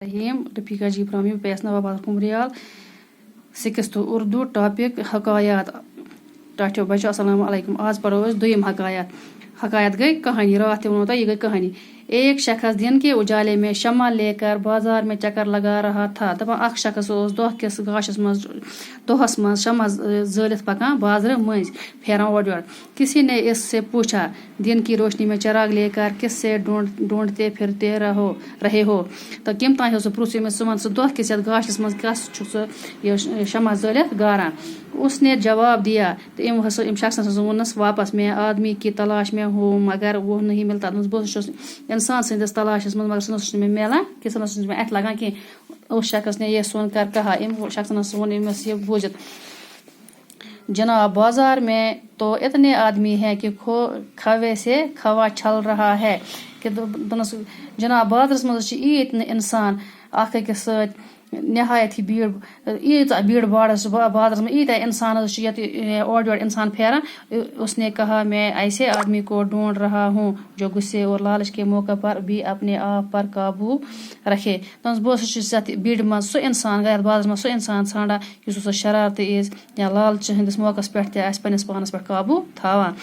Rahim Rafika ji from UPS Nawabad Kumriyal 6th Urdu topic हकायात टाठियो बच्चों अस्सलाम वालेकुम। आज पढ़ो दुयम हकायात। हकायत गई कहानी, रात वो ये गई कहानी। एक शख्स दिन के उजाले में शम्मा लेकर बाजार में चक्कर लगा रहा था। दपा अख शख्स दोह किस गाशस मज दोहस मज शम्मा जलित पकान बाजार मज फेरान ओर योर। किसी ने इससे पूछा, दिन की रोशनी में चिराग लेकर किससे ढूंढते फिरते रहे हो। तो किम तान हो प्रूस सह दोह किस गाशस मज कस शम्मा जलित गारान। उसने जवाब दिया तो इम शख्स वोनस वापस, मैं आदमी की तलाश में हूँ मगर वो नहीं मिलता। बहुत इंसान सदिस तलाशस मगर सह मिलान कि सह अथ लगान कि उस शख्स ने यह सुनकर कहा, इम शख्स वोन ये बूझित, जनाब बाजार में तो इतने आदमी हैं कि खवे से खवा छल रहा है कि जनाब बाजारस मज ईत इंसान अख अकिस नहायत ही भीड़ भाड़ बाजारस में ईत इंसान ओर योर इंसान फेरान। उसने कहा, मैं ऐसे आदमी को ढूंढ रहा हूँ जो गुस्से और लालच के मौके पर भी अपने आप पर काबू रखे। बहुत भीड़ मज सह इंसान गया बाजार में सह इंसान ाना सह शरारत या लालच हंदिस मौकस पे पन्नस पानस पे काबू थावान।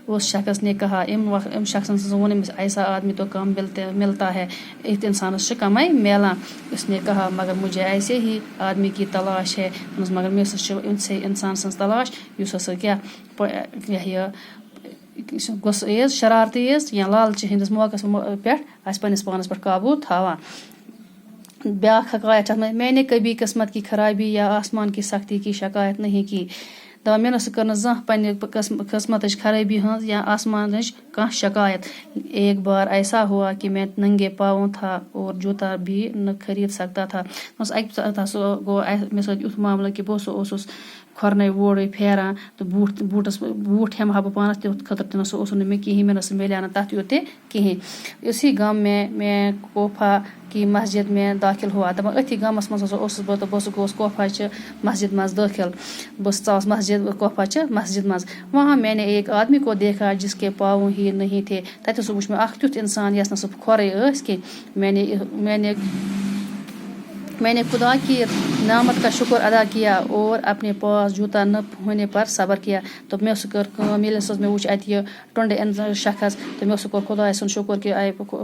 उस शख्स ने कहा, इम शख्स वोन ऐसा आदमी तो कम मिलता है, इत इंसान कमाई मिलान। उसने कहा, मगर मुझे ऐसे ही आदमी की तलाश है, मगर मे से इंसान सं तलाश क्या गुस शरारती या लालच हंदिस मौकस पे पन्नस पानस पे काबू थावान। ब्याख हकायत, मैंने कभी किस्मत की खराबी या आसमान की सख्ती की शिकायत नहीं की। दपा मे कर जह पन्ने किस्मत खराबी हज या आसमान कह शिकायत। एक बार ऐसा हुआ कि मैं नंगे पाँव था और जूता भी न खरीद सकता था। गो मे सत युथ मामला कि बहुत खोरन वोड़ फेरान तो बूट हम हा पानस तुथ खतर तन मे कहें, मे मिलिया तथ युत कहें। इसी गम में मैं कोफा की मस्जिद में दाखिल हुआ। दपा अथी गमस मज तो गोस कोफा मस्जिद मज दाखिल, बस मस्जिद कोफा मस्जिद मज। वहाँ मैंने एक आदमी को देखा जिसके पाँव ही नहीं थे। तथ वुच मे तुथ इंसान यस खोरे कहें। मैंने खुदा की नामत का शुक्र अदा किया और अपने पास जूता न होने पर सब्र किया। तो मे कर मे वुच अत टुंड शख्स तो मे कर खुदा सुन शुक्र कि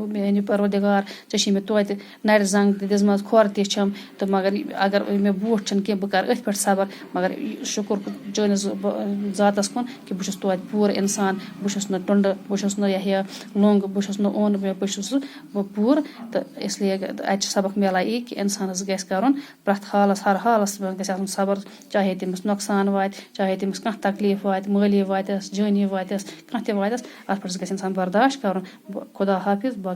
मेरे परवरदिगार चे मे तोत नर जंग दिजम खोर तम तो मगर अगर मे बूट कह बह कर अथ पे सब्र, मगर शुक्र चनिस जातस कुन कि बहुत तोत पूर इंसान, बहुत न टुंड, बहुत न लोंग, बहुत न ओन, बहुत पूर। तो इसलिए अत सबक मिलान यी कि इंसानस गैस करुन प्रथ हालस हर हालस गैस आसन सब्र, चाहे तमिस नुकसान वात, चाहे तमिस कह तकलीफ वात, माली वातस जानी वातस कह ते वातस, अत पे गैस इंसान बर्दाश्त करुन। खुदा हाफिज।